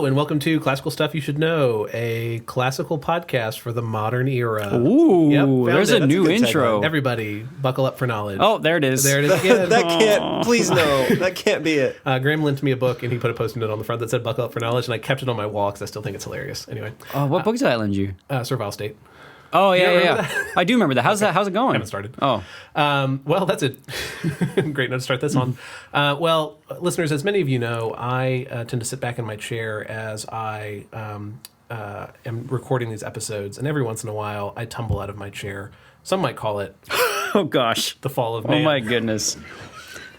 Hello, and welcome to Classical Stuff You Should Know, a classical podcast for the modern era. Ooh, there's a new intro. Everybody, buckle up for knowledge. Oh, there it is. There it is again. That can't, please no, that can't be it. Graeme lent me a book, and he put a post-it note on the front that said, buckle up for knowledge, and I kept it on my wall because I still think it's hilarious. Anyway. What book did I lend you? Survival State. Oh, yeah. I do remember that. How's it going? I haven't started. Oh. Well, that's it. Great note to start this on. Well, listeners, as many of you know, I tend to sit back in my chair as I am recording these episodes, and every once in a while, I tumble out of my chair. Some might call it Oh, gosh. the fall of man. Oh, my goodness.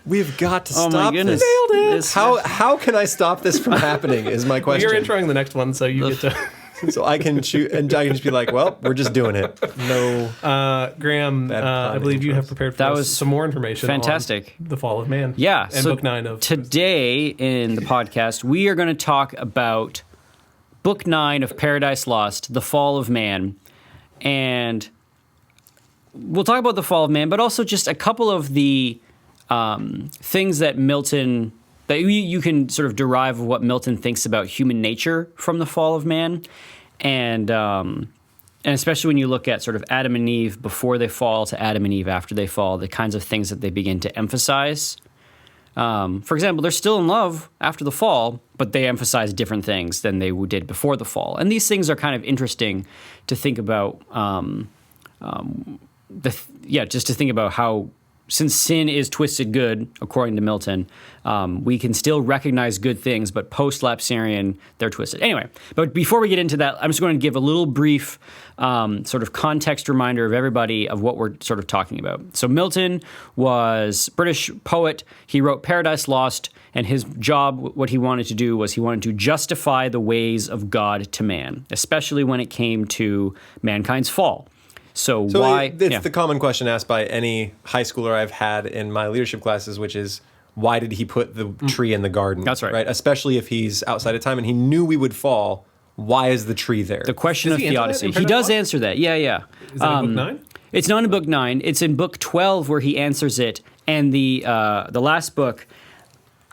We've got to Oh, stop my goodness. this. How can I stop this from happening is my question. You're introing the next one, so you get to... So I can shoot, and I can just be like, well, we're just doing it. No. Graeme, I believe you have prepared for us some more information fantastic. on the fall of man. Yeah. And book 9 of... Today in the podcast, we are going to talk about book 9 of Paradise Lost, The Fall of Man. And we'll talk about the fall of man, but also just a couple of the things that Milton... that you can sort of derive what Milton thinks about human nature from the fall of man. And especially when you look at sort of Adam and Eve before they fall to Adam and Eve after they fall, the kinds of things that they begin to emphasize. For example, they're still in love after the fall, but they emphasize different things than they did before the fall. And these things are kind of interesting to think about. Just to think about how, since sin is twisted good, according to Milton, we can still recognize good things, but post-lapsarian, they're twisted. Anyway, but before we get into that, I'm just going to give a little brief sort of context reminder of everybody of what we're sort of talking about. So Milton was a British poet. He wrote Paradise Lost, and his job, what he wanted to do was he wanted to justify the ways of God to man, especially when it came to mankind's fall. So why? It's the common question asked by any high schooler I've had in my leadership classes, which is, why did he put the tree in the garden? That's right. Right. Especially if he's outside of time and he knew we would fall. Why is the tree there? The question of theodicy. He does answer that. Yeah. Is that in book 9? It's not in book 9. It's in book 12 where he answers it. And the last book,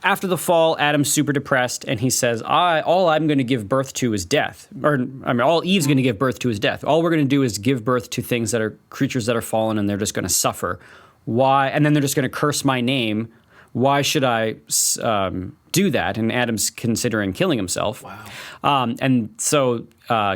after the fall, Adam's super depressed, and he says, all I'm going to give birth to is death. All Eve's going to give birth to is death. All we're going to do is give birth to things that are creatures that are fallen, and they're just going to suffer. Why? And then they're just going to curse my name. Why should I do that? And Adam's considering killing himself. Wow. And so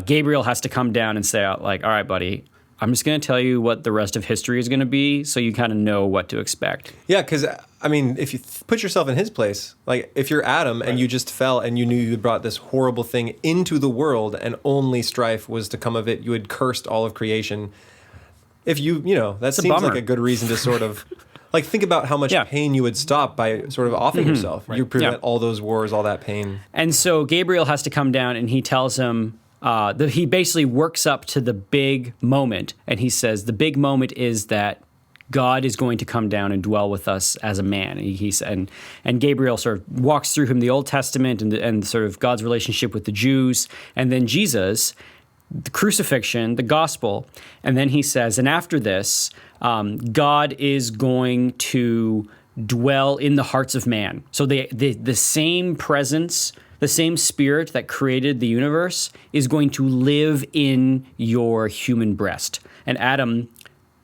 Gabriel has to come down and say, like, all right, buddy, I'm just going to tell you what the rest of history is going to be so you kind of know what to expect. Yeah, because, I mean, if you put yourself in his place, like if you're Adam and you just fell and you knew you had brought this horrible thing into the world and only strife was to come of it, you had cursed all of creation. If that seems like a good reason to sort of, like, think about how much pain you would stop by sort of offing yourself. Right. You prevent all those wars, all that pain. And so Gabriel has to come down and he tells him, he basically works up to the big moment, and he says the big moment is that God is going to come down and dwell with us as a man. And Gabriel sort of walks through him the Old Testament and sort of God's relationship with the Jews, and then Jesus, the crucifixion, the gospel, and then he says, and after this, God is going to dwell in the hearts of man. So the same presence, the same spirit that created the universe is going to live in your human breast. And Adam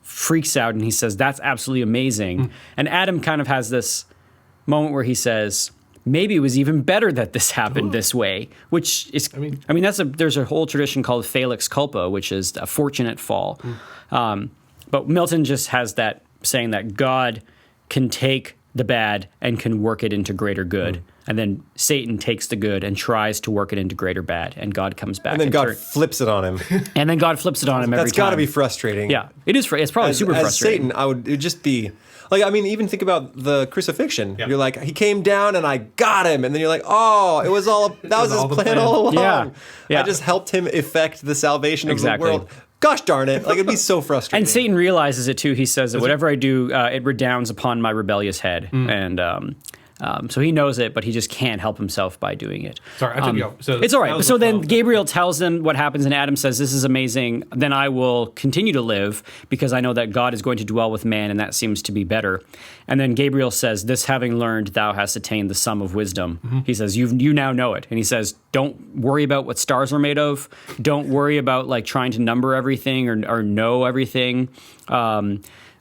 freaks out and he says, that's absolutely amazing. And Adam kind of has this moment where he says, maybe it was even better that this happened this way, which is, there's a whole tradition called Felix Culpa, which is a fortunate fall. But Milton just has that saying that God can take the bad and can work it into greater good. And then Satan takes the good and tries to work it into greater bad, and God comes back. And then God flips it on him. And then God flips it on him every time. That's got to be frustrating. Yeah, it is. It's probably super frustrating. As Satan, it would just be... Like, I mean, even think about the crucifixion. Yep. You're like, he came down and I got him. And then you're like, oh, that was his plan all along. Yeah. I just helped him effect the salvation of the world. Gosh darn it. Like, it'd be so frustrating. And Satan realizes it too. He says that whatever I do, it redounds upon my rebellious head. And So he knows it, but he just can't help himself by doing it. Sorry, I took you off. So It's all that right. was So the then 12. Gabriel tells them what happens, and Adam says, "This is amazing. Then I will continue to live because I know that God is going to dwell with man, and that seems to be better." And then Gabriel says, "This having learned, thou hast attained the sum of wisdom." He says, "You now know it." And he says, "Don't worry about what stars are made of. Don't worry about like trying to number everything or know everything.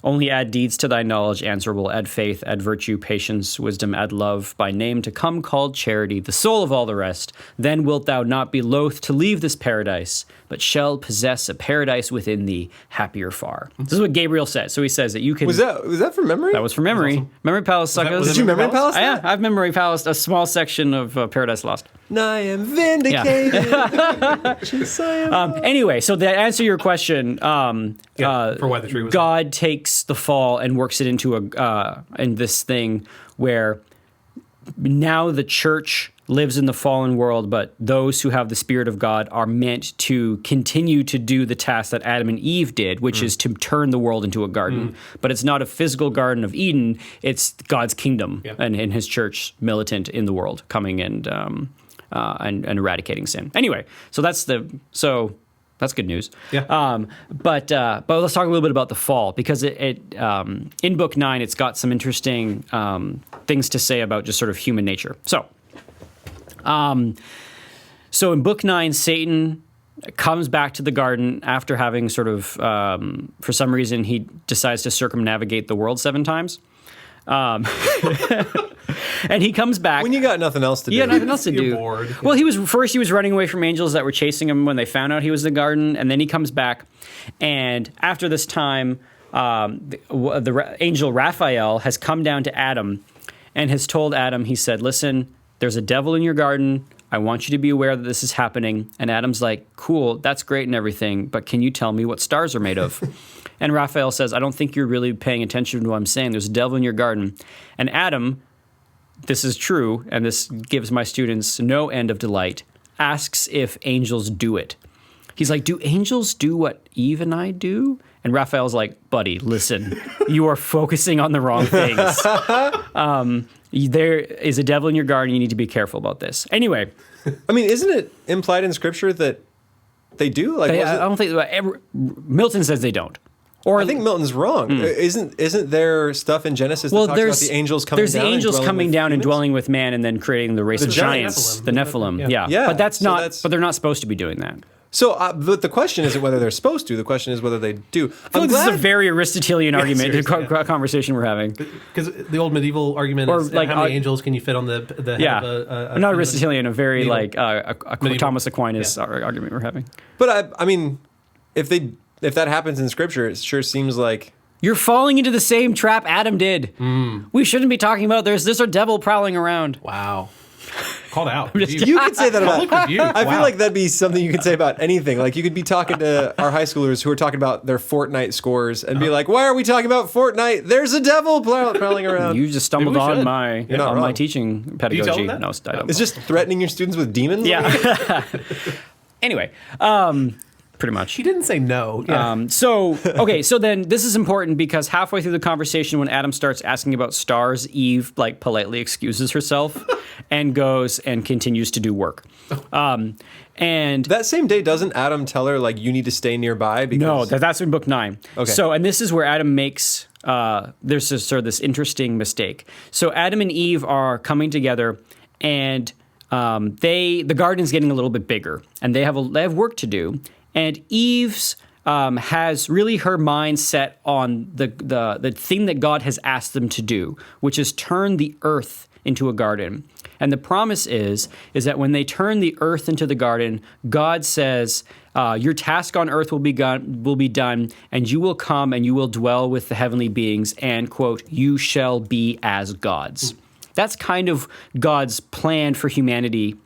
Only add deeds to thy knowledge, answerable, add faith, add virtue, patience, wisdom, add love, by name to come called charity, the soul of all the rest. Then wilt thou not be loath to leave this paradise, but shall possess a paradise within thee, happier far." This is what Gabriel says. So he says that you can... Was that from memory? That was from memory. awesome. Memory Palace suckers. was Did you memory palace? Yeah, that? I've memory palace a small section of Paradise Lost. I am vindicated. Yes, I am. Anyway, so to answer your question, For why the tree was God takes the fall and works it into in this thing where now the church lives in the fallen world, but those who have the Spirit of God are meant to continue to do the task that Adam and Eve did, which is to turn the world into a garden. But it's not a physical Garden of Eden; it's God's kingdom and His church militant in the world, coming and eradicating sin. Anyway, so that's good news. Yeah. But let's talk a little bit about the fall, because it in book 9 it's got some interesting things to say about just sort of human nature. So in book 9, Satan comes back to the garden after having sort of for some reason he decides to circumnavigate the world 7 times. And he comes back. When you got nothing else to do. He had nothing else to You're do. bored. Well, he was running away from angels that were chasing him when they found out he was in the garden, and then he comes back, and after this time, the angel Raphael has come down to Adam, and has told Adam. He said, "Listen, there's a devil in your garden. I want you to be aware that this is happening." And Adam's like, "Cool, that's great and everything, but can you tell me what stars are made of?" And Raphael says, "I don't think you're really paying attention to what I'm saying. There's a devil in your garden." And Adam, this is true, and this gives my students no end of delight, asks if angels do it. He's like, "Do angels do what Eve and I do?" And Raphael's like, "Buddy, listen, you are focusing on the wrong things. There is a devil in your garden. You need to be careful about this." Anyway. I mean, isn't it implied in Scripture that they do? Like, I don't think Milton says they don't. Or I think Milton's wrong. Isn't there stuff in Genesis that talks about the angels coming down? There's the angels coming down and humans? dwelling with man, and then creating the race of giants, Nephilim. the Nephilim. Yeah. Yeah, but so that's- But they're not supposed to be doing that. So, but the question isn't whether they're supposed to. The question is whether they do. I feel like this is a very Aristotelian argument, seriously, conversation we're having. Because the old medieval argument Or is like, how many angels can you fit on the head Yeah, of a not Aristotelian, a very medieval- medieval. Thomas Aquinas argument we're having. But I mean, if that happens in Scripture, it sure seems like You're falling into the same trap Adam did. We shouldn't be talking about there's a devil prowling around. Wow. Called out. you could say that about. Public rebuke. I feel Wow. like that'd be something you could say about anything. Like you could be talking to our high schoolers who are talking about their Fortnite scores and be like, "Why are we talking about Fortnite? There's a devil prowling around." You just stumbled Maybe we on should. my not wrong. teaching tell pedagogy. them that? No, I don't. It's just threatening your students with demons. Yeah. Anyway, pretty much. She didn't say no. Yeah. So then this is important because halfway through the conversation, when Adam starts asking about stars, Eve like politely excuses herself and goes and continues to do work. And That same day, doesn't Adam tell her like you need to stay nearby? Because no, that's in book 9. Okay. So, and this is where Adam makes there's this interesting mistake. So Adam and Eve are coming together, and the garden's getting a little bit bigger, and they have work to do. And Eve's has really her mind set on the thing that God has asked them to do, which is turn the earth into a garden. And the promise is that when they turn the earth into the garden, God says, your task on earth will be done, and you will come and you will dwell with the heavenly beings, and, quote, you shall be as gods. That's kind of God's plan for humanity.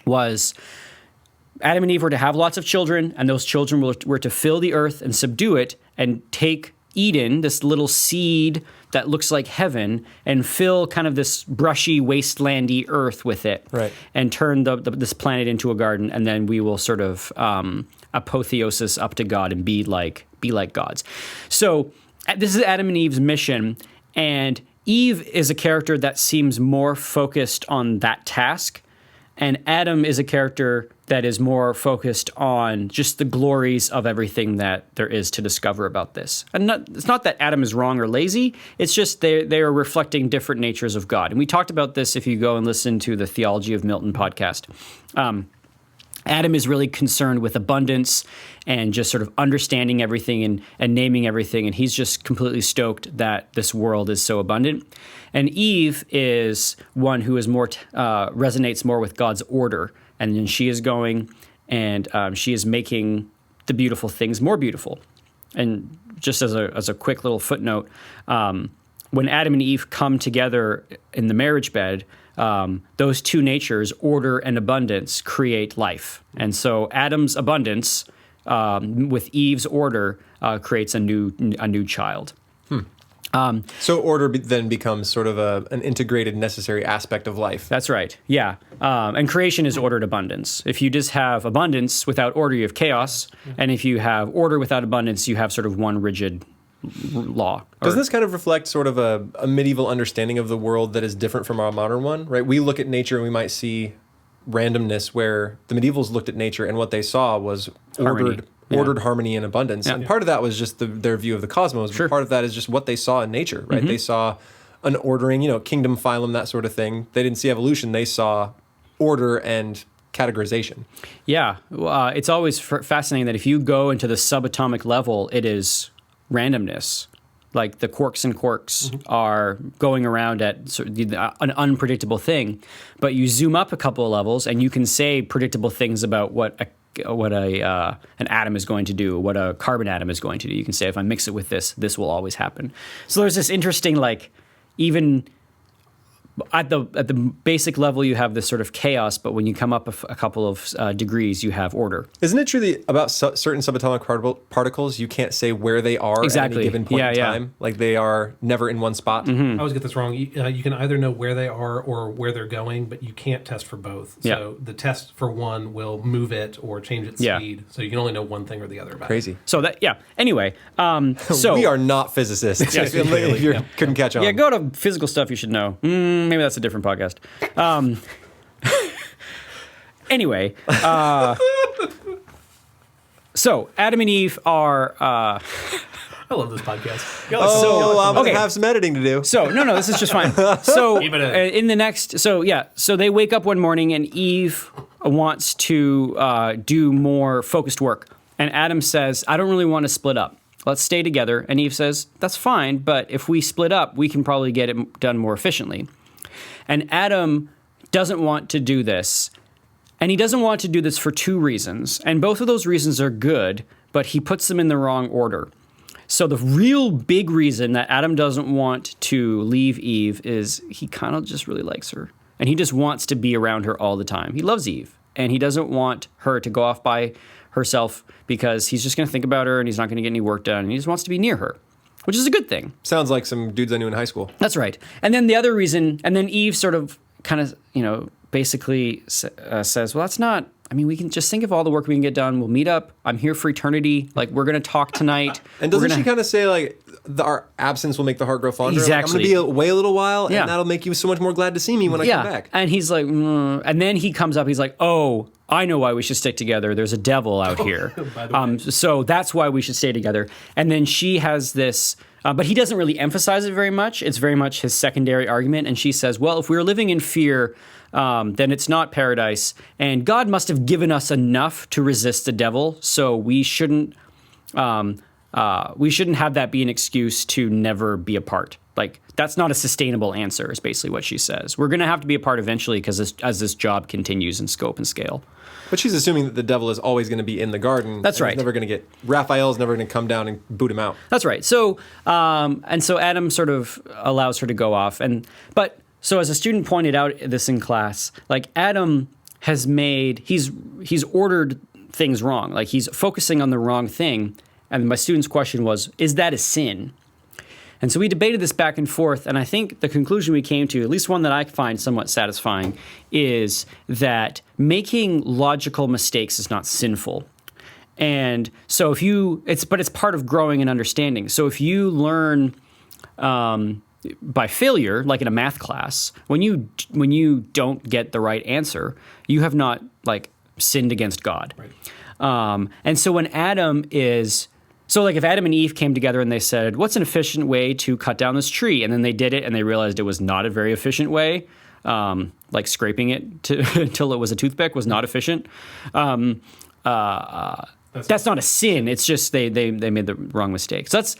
Was Adam and Eve were to have lots of children, and those children were to fill the earth and subdue it and take Eden, this little seed that looks like heaven, and fill kind of this brushy, wastelandy earth with it, right, and turn this planet into a garden, and then we will sort of apotheosis up to God and be like gods. So this is Adam and Eve's mission, and Eve is a character that seems more focused on that task, and Adam is a character that is more focused on just the glories of everything that there is to discover about this. And it's not that Adam is wrong or lazy, it's just they are reflecting different natures of God. And we talked about this if you go and listen to the Theology of Milton podcast. Adam is really concerned with abundance and just sort of understanding everything and naming everything, and he's just completely stoked that this world is so abundant. And Eve is one who is more resonates more with God's order, and then she is going and she is making the beautiful things more beautiful. And just as a quick little footnote, when Adam and Eve come together in the marriage bed, those two natures, order and abundance, create life. And so Adam's abundance with Eve's order creates a new child. So order then becomes sort of an integrated, necessary aspect of life. That's right. Yeah. And creation is ordered abundance. If you just have abundance without order, you have chaos. And if you have order without abundance, you have sort of one rigid law. Doesn't this kind of reflect sort of a medieval understanding of the world that is different from our modern one, right? We look at nature and we might see randomness, where the medievals looked at nature and what they saw was ordered harmony and abundance. Yeah. And part of that was just their view of the cosmos, but part of that is just what they saw in nature, right? They saw an ordering, kingdom, phylum, that sort of thing. They didn't see evolution. They saw order and categorization. Yeah. It's always fascinating that if you go into the subatomic level, it is randomness. Like the quarks and quarks are going around at sort of an unpredictable thing, but you zoom up a couple of levels and you can say predictable things about what an atom is going to do, what a carbon atom is going to do. You can say, if I mix it with this, this will always happen. So there's this interesting, even at the basic level, you have this sort of chaos, but when you come up a couple of degrees, you have order. Isn't it true that about certain subatomic particles, you can't say where they are at any given point in time? Like they are never in one spot? I always get this wrong. You can either know where they are or where they're going, but you can't test for both. So the test for one will move it or change its speed. So you can only know one thing or the other about it. Crazy. So anyway. So we are not physicists. Yes, if you couldn't catch on. Yeah, go to physical stuff you should know. Maybe that's a different podcast. Anyway, so Adam and Eve are. I love this podcast. I'm going to have some editing to do. So, no, this is just fine. So, in the next, so they wake up one morning and Eve wants to do more focused work. And Adam says, I don't really want to split up. Let's stay together. And Eve says, that's fine, but if we split up, we can probably get it done more efficiently. And Adam doesn't want to do this. And he doesn't want to do this for two reasons. And both of those reasons are good, but he puts them in the wrong order. So the real big reason that Adam doesn't want to leave Eve is he kind of just really likes her. And he just wants to be around her all the time. He loves Eve. And he doesn't want her to go off by herself because he's just going to think about her and he's not going to get any work done. And he just wants to be near her, which is a good thing. Sounds like some dudes I knew in high school. That's right. And then the other reason, and then Eve sort of kind of, basically says, well, that's not, we can just think of all the work we can get done. We'll meet up. I'm here for eternity. We're going to talk tonight. And doesn't she kind of say, our absence will make the heart grow fonder? Exactly. I'm going to be away a little while, and that'll make you so much more glad to see me when I come back. And he's like, and then he comes up, he's like, oh, I know why we should stick together. There's a devil out here. So that's why we should stay together. And then she has this, but he doesn't really emphasize it very much. It's very much his secondary argument. And she says, well, if we're living in fear, then it's not paradise. And God must have given us enough to resist the devil. So we shouldn't have that be an excuse to never be apart. That's not a sustainable answer, is basically what she says. We're going to have to be apart eventually because as this job continues in scope and scale. But she's assuming that the devil is always going to be in the garden. That's right. He's never going to Raphael's never going to come down and boot him out. That's right. So, and so Adam sort of allows her to go off. So as a student pointed out this in class, Adam has he's ordered things wrong. He's focusing on the wrong thing. And my student's question was, is that a sin? And so we debated this back and forth, and I think the conclusion we came to, at least one that I find somewhat satisfying, is that making logical mistakes is not sinful. And so it's part of growing and understanding. So if you learn by failure, like in a math class, when you don't get the right answer, you have not like sinned against God. Right. And so when if Adam and Eve came together and they said, what's an efficient way to cut down this tree? And then they did it and they realized it was not a very efficient way. Like scraping it until it was a toothpick was not efficient. That's not a sin. It's just they made the wrong mistake. So that's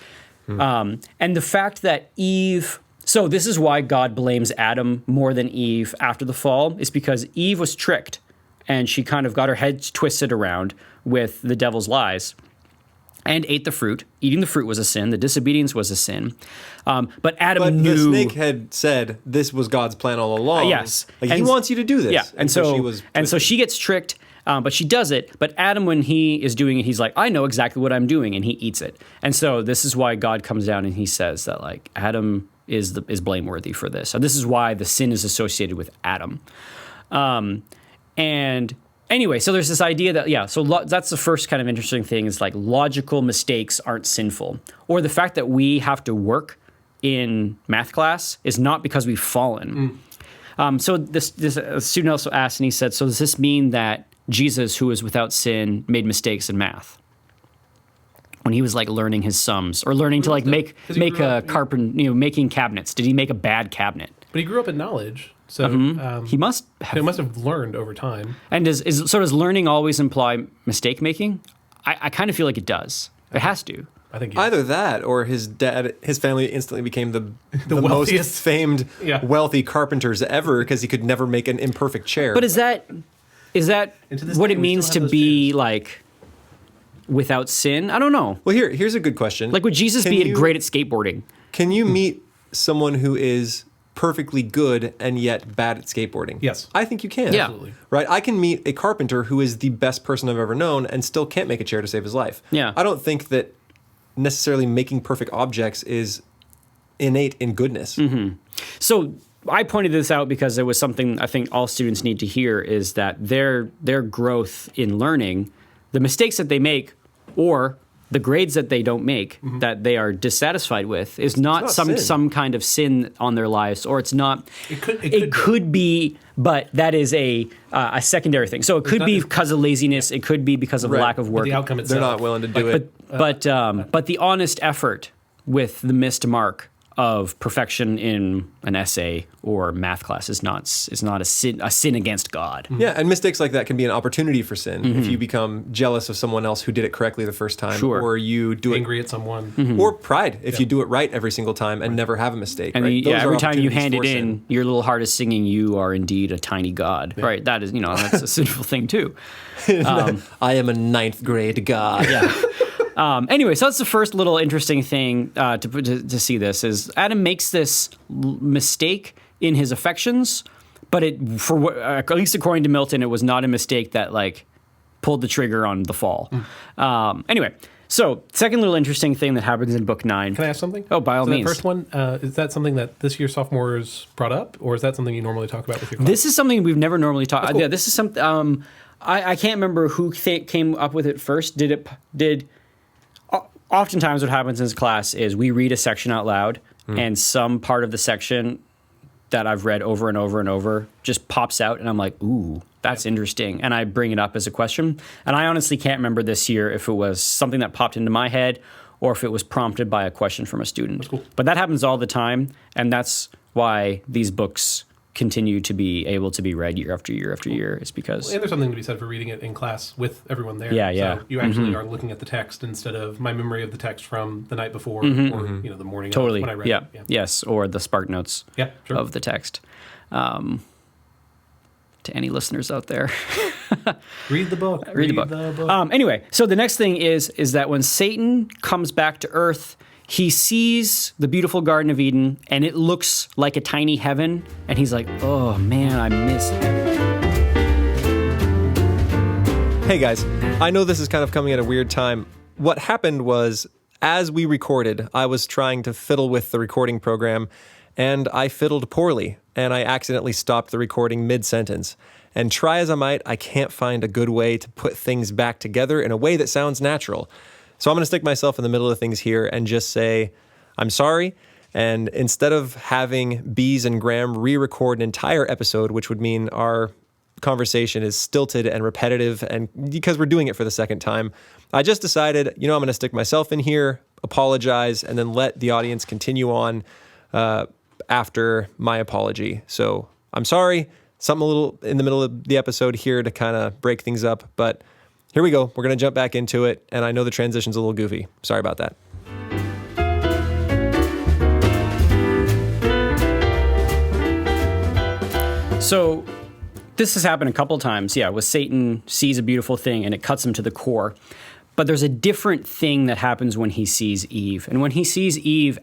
and the fact that Eve. So this is why God blames Adam more than Eve after the fall, is because Eve was tricked and she kind of got her head twisted around with the devil's lies and ate the fruit. Eating the fruit was a sin. The disobedience was a sin. But Adam knew. The snake had said this was God's plan all along. Yes. Like, he wants you to do this. Yeah. And so she was she gets tricked, but she does it. But Adam, when he is doing it, he's like, I know exactly what I'm doing, and he eats it. And so this is why God comes down and he says that like Adam is blameworthy for this. So this is why the sin is associated with Adam. And anyway, so there's this idea that, so that's the first kind of interesting thing is like logical mistakes aren't sinful. Or the fact that we have to work in math class is not because we've fallen. So this student also asked, and he said, so does this mean that Jesus, who is without sin, made mistakes in math? When he was like learning his sums or learning to like make a making cabinets. Did he make a bad cabinet? But he grew up in knowledge. So he must have learned over time. And does learning always imply mistake making? I kind of feel like it does. It has to. I think either that or his family instantly became the most wealthiest. famed wealthy carpenters ever because he could never make an imperfect chair. But is that what it means to be like without sin? I don't know. Well, here's a good question. Like, would Jesus be great at skateboarding? Can you meet someone who is perfectly good and yet bad at skateboarding? Yes. I think you can. Yeah. Absolutely. Right? I can meet a carpenter who is the best person I've ever known and still can't make a chair to save his life. Yeah. I don't think that necessarily making perfect objects is innate in goodness. So I pointed this out because it was something I think all students need to hear, is that their growth in learning, the mistakes that they make or the grades that they don't make, that they are dissatisfied with, is not some kind of sin on their lives, or it's not. It could be, but that is a secondary thing. So it could be because of laziness. It could be because of lack of work. But the outcome itself, they're not willing to do it. But the honest effort with the missed mark of perfection in an essay or math class is not a sin against God. Yeah, and mistakes like that can be an opportunity for sin. If you become jealous of someone else who did it correctly the first time, or you do angry at someone, or pride if you do it right every single time and never have a mistake. And right? every time you hand it in, sin. your little heart is singing, "You are indeed a tiny God." Yeah. Right? That is, that's a sinful thing too. I am a 9th grade God. Yeah. Anyway, so that's the first little interesting thing to see. This is Adam makes this mistake in his affections, but at least according to Milton, it was not a mistake that like pulled the trigger on the fall. Anyway, so second little interesting thing that happens in book 9. Can I ask something? Oh, by all means. The first one, is that something that this year's sophomores brought up, or is that something you normally talk about with your class? This is something we've never normally talked. Cool. Yeah, this is something. I can't remember who came up with it first. Oftentimes what happens in this class is we read a section out loud, and some part of the section that I've read over and over and over just pops out, and I'm like, ooh, that's interesting. And I bring it up as a question. And I honestly can't remember this year if it was something that popped into my head or if it was prompted by a question from a student. That's cool. But that happens all the time, and that's why these books continue to be able to be read year after year after year, is because... And there's something to be said for reading it in class with everyone there. Yeah. So you actually are looking at the text instead of my memory of the text from the night before or the morning of when I read it. Yeah. Yes, or the spark notes of the text. To any listeners out there. Read the book. Read the book. Anyway, so the next thing is that when Satan comes back to earth, he sees the beautiful Garden of Eden, and it looks like a tiny heaven, and he's like, oh man, I missed it. Hey guys, I know this is kind of coming at a weird time. What happened was, as we recorded, I was trying to fiddle with the recording program, and I fiddled poorly, and I accidentally stopped the recording mid-sentence. And try as I might, I can't find a good way to put things back together in a way that sounds natural. So I'm going to stick myself in the middle of things here and just say, I'm sorry, And instead of having Bees and Graeme re-record an entire episode, which would mean our conversation is stilted and repetitive, and because we're doing it for the second time, I just decided, I'm going to stick myself in here, apologize, and then let the audience continue on after my apology. So I'm sorry, something a little in the middle of the episode here to kind of break things up, but here we go. We're going to jump back into it, and I know the transition's a little goofy. Sorry about that. So this has happened a couple of times, with Satan sees a beautiful thing and it cuts him to the core. But there's a different thing that happens when he sees Eve. And when he sees Eve,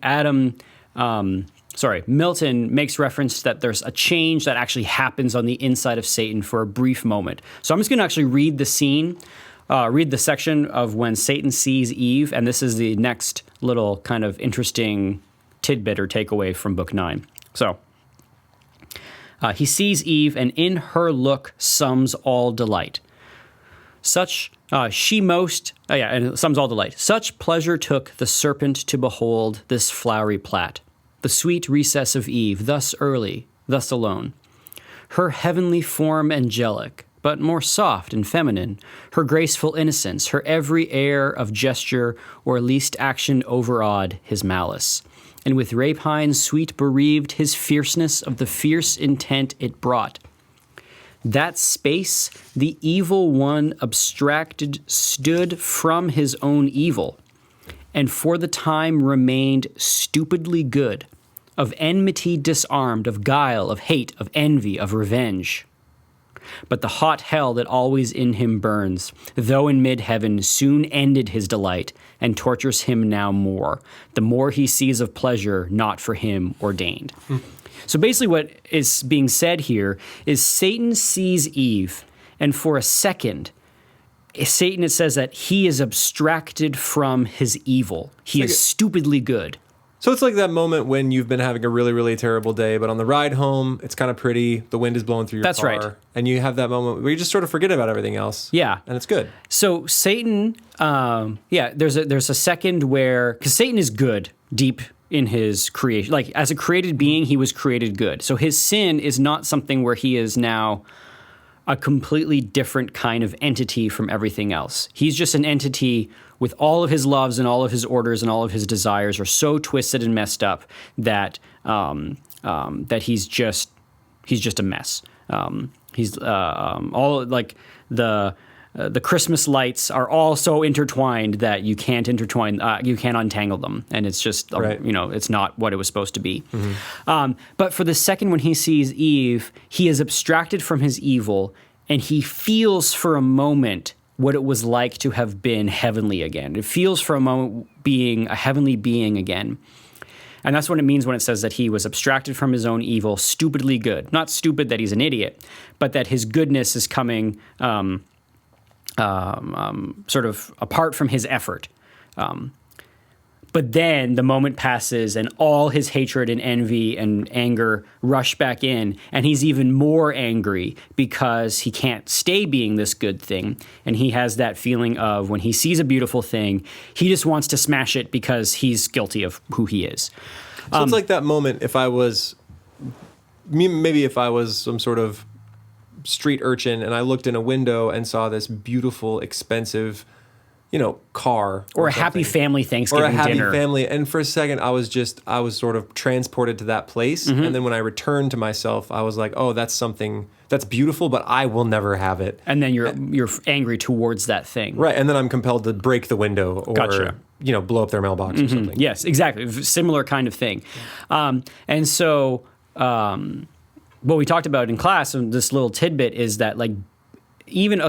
Milton makes reference that there's a change that actually happens on the inside of Satan for a brief moment. So I'm just going to actually read the scene, read the section of when Satan sees Eve, and this is the next little kind of interesting tidbit or takeaway from Book 9. So he sees Eve, and in her look sums all delight. And sums all delight. Such pleasure took the serpent to behold this flowery plat, the sweet recess of Eve, thus early, thus alone. Her heavenly form angelic, but more soft and feminine, her graceful innocence, her every air of gesture or least action overawed his malice. And with rapine sweet bereaved his fierceness of the fierce intent it brought. That space the evil one abstracted stood from his own evil, and for the time remained stupidly good, of enmity disarmed, of guile, of hate, of envy, of revenge. But the hot hell that always in him burns, though in mid-heaven, soon ended his delight, and tortures him now more, the more he sees of pleasure not for him ordained. So basically what is being said here is Satan sees Eve, and for a second, Satan, it says that he is abstracted from his evil. He is stupidly good. So it's like that moment when you've been having a really, really terrible day, but on the ride home, it's kind of pretty. The wind is blowing through your car. That's right. And you have that moment where you just sort of forget about everything else. Yeah. And it's good. So Satan, there's a second where, because Satan is good deep in his creation. Like, as a created being, he was created good. So his sin is not something where he is now a completely different kind of entity from everything else. He's just an entity with all of his loves and all of his orders and all of his desires are so twisted and messed up that that he's just a mess. He's all like the Christmas lights are all so intertwined that you can't untangle them, and it's just right. It's not what it was supposed to be. Mm-hmm. But for the second when he sees Eve, he is abstracted from his evil, and he feels for a moment what it was like to have been heavenly again. It feels for a moment being a heavenly being again. And that's what it means when it says that he was abstracted from his own evil, stupidly good. Not stupid that he's an idiot, but that his goodness is coming sort of apart from his effort. But then the moment passes and all his hatred and envy and anger rush back in, and he's even more angry because he can't stay being this good thing. And he has that feeling of when he sees a beautiful thing, he just wants to smash it because he's guilty of who he is. So it's like that moment if I was some sort of street urchin and I looked in a window and saw this beautiful, expensive car or a happy family Thanksgiving dinner. Or a happy family. And for a second, I was sort of transported to that place. Mm-hmm. And then when I returned to myself, I was like, oh, that's something that's beautiful, but I will never have it. And then you're angry towards that thing. Right. And then I'm compelled to break the window or, gotcha. Blow up their mailbox or something. Yes, exactly. Similar kind of thing. And so what we talked about in class, and this little tidbit is that even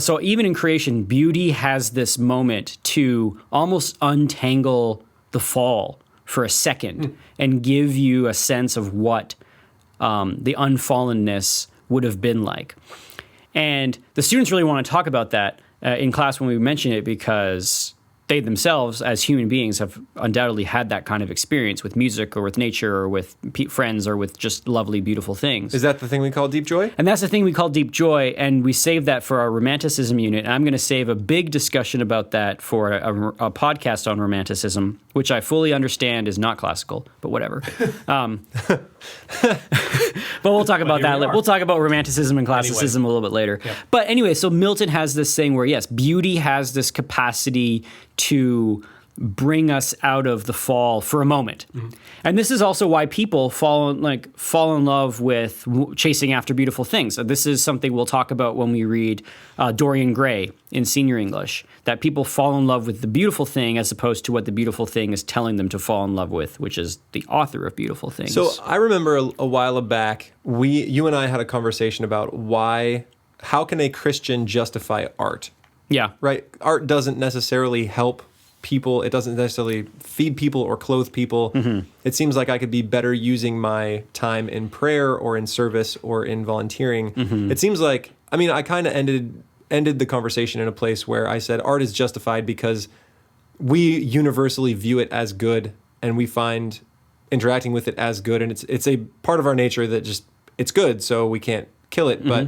in creation, beauty has this moment to almost untangle the fall for a second and give you a sense of what the unfallenness would have been like. And the students really want to talk about that in class when we mention it because they themselves, as human beings, have undoubtedly had that kind of experience with music or with nature or with friends or with just lovely, beautiful things. Is that the thing we call deep joy? And that's the thing we call deep joy, and we save that for our romanticism unit. And I'm going to save a big discussion about that for a podcast on romanticism, which I fully understand is not classical, but whatever. But we'll talk about that. We'll talk about romanticism and classicism a little bit later. Yeah. But anyway, so Milton has this thing where, yes, beauty has this capacity to bring us out of the fall for a moment. Mm-hmm. And this is also why people fall in love with chasing after beautiful things. This is something we'll talk about when we read Dorian Gray in senior English, that people fall in love with the beautiful thing as opposed to what the beautiful thing is telling them to fall in love with, which is the author of beautiful things. So I remember a while back, you and I had a conversation about how can a Christian justify art? Yeah. Right? Art doesn't necessarily help people. It doesn't necessarily feed people or clothe people. Mm-hmm. It seems like I could be better using my time in prayer or in service or in volunteering. Mm-hmm. It seems like, I kind of ended the conversation in a place where I said art is justified because we universally view it as good and we find interacting with it as good. And it's a part of our nature that just, it's good, so we can't kill it. Mm-hmm. But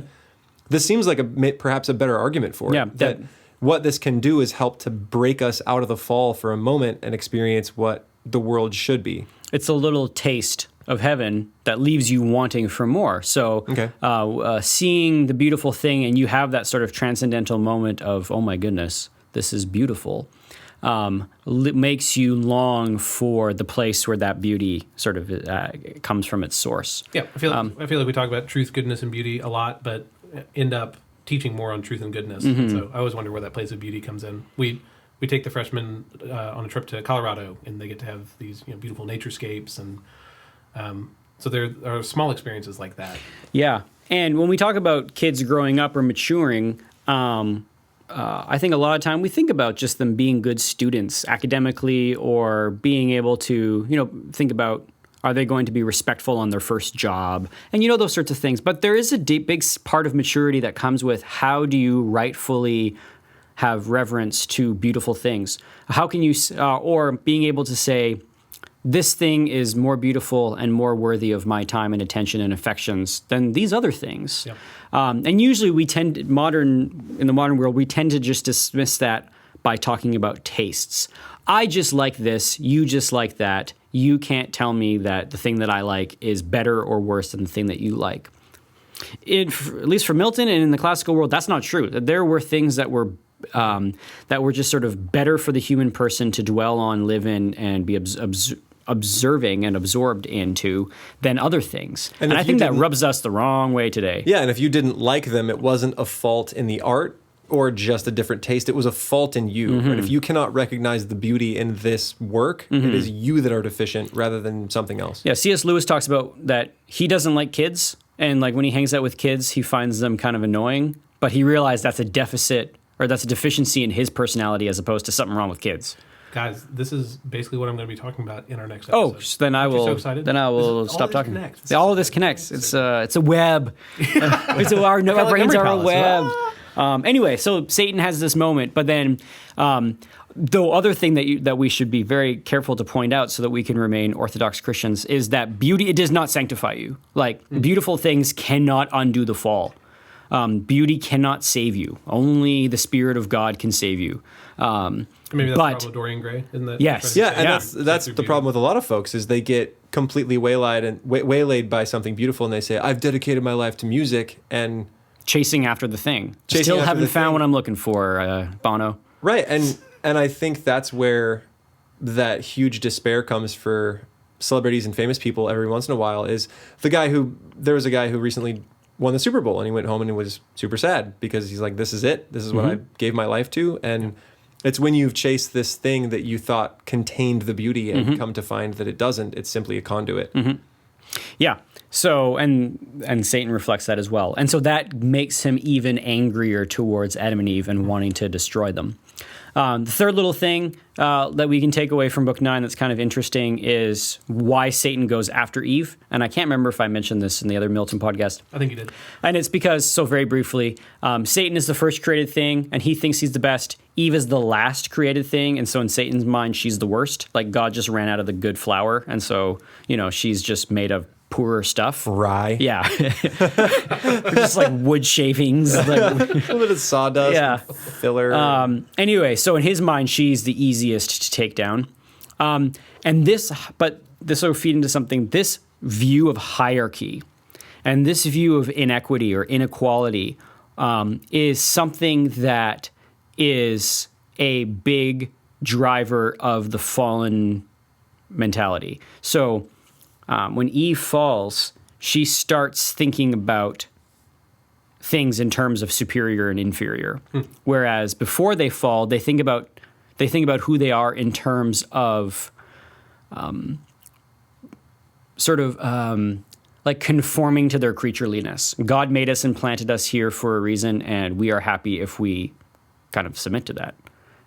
this seems like perhaps a better argument for it. That what this can do is help to break us out of the fall for a moment and experience what the world should be. It's a little taste of heaven that leaves you wanting for more. So seeing the beautiful thing and you have that sort of transcendental moment of, oh my goodness, this is beautiful, makes you long for the place where that beauty sort of comes from its source. Yeah, I feel like we talk about truth, goodness, and beauty a lot, but end up teaching more on truth and goodness. Mm-hmm. And so I always wonder where that place of beauty comes in. We take the freshmen on a trip to Colorado, and they get to have these beautiful naturescapes, and so there are small experiences like that. Yeah, and when we talk about kids growing up or maturing, I think a lot of time we think about just them being good students academically, or being able to think about, are they going to be respectful on their first job? And those sorts of things. But there is a big part of maturity that comes with how do you rightfully have reverence to beautiful things? How can you, or being able to say, this thing is more beautiful and more worthy of my time and attention and affections than these other things. Yep. And usually in the modern world, we tend to just dismiss that by talking about tastes. I just like this, you just like that. You can't tell me that the thing that I like is better or worse than the thing that you like. At least for Milton and in the classical world, that's not true. There were things that were just sort of better for the human person to dwell on, live in, and be observing and absorbed into than other things. And I think that rubs us the wrong way today. Yeah, and if you didn't like them, it wasn't a fault in the art or just a different taste. It was a fault in you. Mm-hmm. And if you cannot recognize the beauty in this work, mm-hmm. it is you that are deficient rather than something else. Yeah, C.S. Lewis talks about that he doesn't like kids, and when he hangs out with kids, he finds them kind of annoying, but he realized that's a deficit, or that's a deficiency in his personality as opposed to something wrong with kids. Guys, this is basically what I'm going to be talking about in our next episode. Oh, then I will. So excited. Then I will stop talking. All of this connects. It's a web. Our brains are a web. Anyway, so Satan has this moment, but then the other thing that we should be very careful to point out so that we can remain Orthodox Christians is that beauty, it does not sanctify you. Beautiful things cannot undo the fall. Beauty cannot save you. Only the Spirit of God can save you. Maybe that's the problem with Dorian Gray, isn't that? Yes. Yeah, and that's the problem with a lot of folks is they get completely waylaid by something beautiful, and they say, I've dedicated my life to music, and chasing after the thing. Still haven't found what I'm looking for, Bono. Right, and I think that's where that huge despair comes for celebrities and famous people every once in a while. Is there was a guy who recently won the Super Bowl, and he went home and he was super sad because he's like, this is it. This is what I gave my life to. And it's when you've chased this thing that you thought contained the beauty and come to find that it doesn't. It's simply a conduit. Mm-hmm. Yeah. So and Satan reflects that as well. And so that makes him even angrier towards Adam and Eve and wanting to destroy them. The third little thing that we can take away from Book 9 that's kind of interesting is why Satan goes after Eve. And I can't remember if I mentioned this in the other Milton podcast. I think you did. And it's because, so very briefly, Satan is the first created thing, and he thinks he's the best. Eve is the last created thing, and so in Satan's mind, she's the worst. Like, God just ran out of the good flour, and so, she's just made of poorer stuff. Rye. Yeah. Just like wood shavings. Like, A little bit of sawdust. Yeah. Filler. Anyway, so in his mind, she's the easiest to take down. And this will feed into something, this view of hierarchy and this view of inequity or inequality is something that is a big driver of the fallen mentality. So when Eve falls, she starts thinking about things in terms of superior and inferior. Whereas before they fall, they think about who they are in terms of like conforming to their creatureliness. God made us and planted us here for a reason, and we are happy if we kind of submit to that,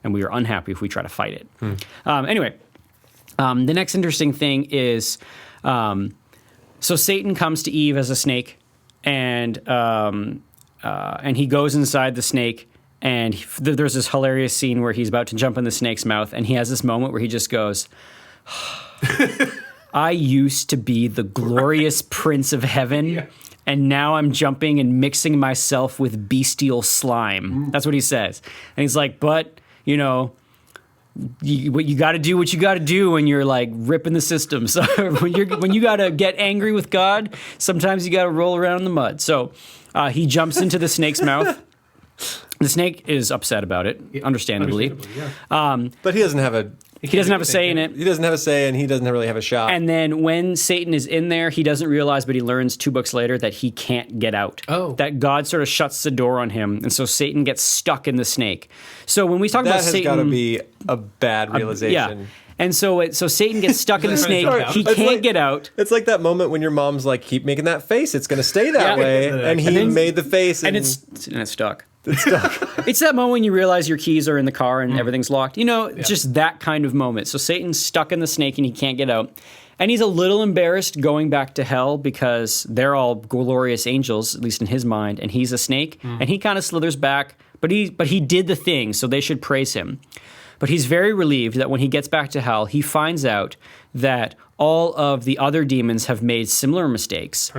and we are unhappy if we try to fight it. Anyway, the next interesting thing is, so Satan comes to Eve as a snake, and he goes inside the snake, and there's this hilarious scene where he's about to jump in the snake's mouth, and he has this moment where he just goes, I used to be the glorious prince of heaven, and now I'm jumping and mixing myself with bestial slime. That's what he says. And he's like, but, you got to do what you got to do when you're like ripping the system. So when you got to get angry with God, sometimes you got to roll around in the mud. So he jumps into the snake's mouth. The snake is upset about it, understandably. But he doesn't have a say in it. He doesn't have a say, and he doesn't really have a shot. And then when Satan is in there, he doesn't realize, but he learns 2 books later that he can't get out. Oh. That God sort of shuts the door on him, and so Satan gets stuck in the snake. So when we talk about Satan... That has got to be a bad realization. Yeah. And so Satan gets stuck in the snake. He can't get out. It's like that moment when your mom's like, keep making that face. It's going to stay that way. And he made the face. And it's stuck. It's stuck. It's that moment when you realize your keys are in the car and everything's locked. Just that kind of moment. So Satan's stuck in the snake and he can't get out. And he's a little embarrassed going back to hell because they're all glorious angels, at least in his mind, and he's a snake. And he kind of slithers back, but he did the thing, so they should praise him. But he's very relieved that when he gets back to hell, he finds out that all of the other demons have made similar mistakes.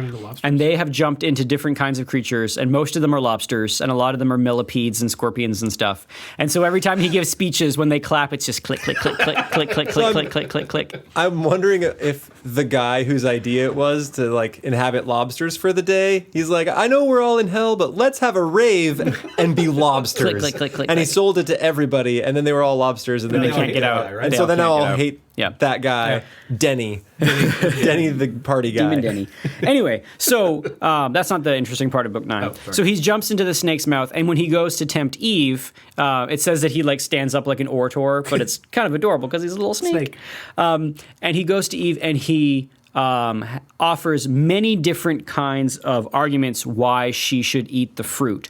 And they have jumped into different kinds of creatures, and most of them are lobsters, and a lot of them are millipedes and scorpions and stuff. And so every time he gives speeches, when they clap, it's just click, click, click, click, click, click, click, click, click, click, click. I'm wondering if the guy whose idea it was to like inhabit lobsters for the day, he's like, I know we're all in hell, but let's have a rave and be lobsters. Click, click, click, click, and he click. sold it to everybody, and then they were all lobsters, and then They can't get out. And so then I all hate that guy, Denny. Denny, the party guy. Demon Denny. Anyway, so that's not the interesting part of Book 9. So he jumps into the snake's mouth, and when he goes to tempt Eve, it says that he like stands up like an orator, but it's kind of adorable because he's a little snake. And he goes to Eve, and he offers many different kinds of arguments why she should eat the fruit.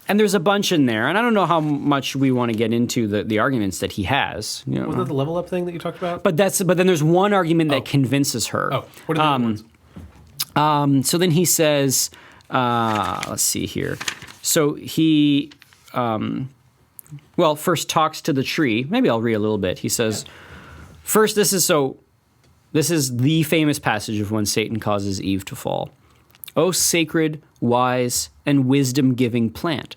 And there's a bunch in there, and I don't know how much we want to get into the arguments that he has. Wasn't that the level up thing that you talked about? But then there's one argument that convinces her. Oh, what are the other ones? So then he says, let's see here. So he, first talks to the tree. Maybe I'll read a little bit. He says, first, this is the famous passage of when Satan causes Eve to fall. O sacred, wise, and wisdom-giving plant,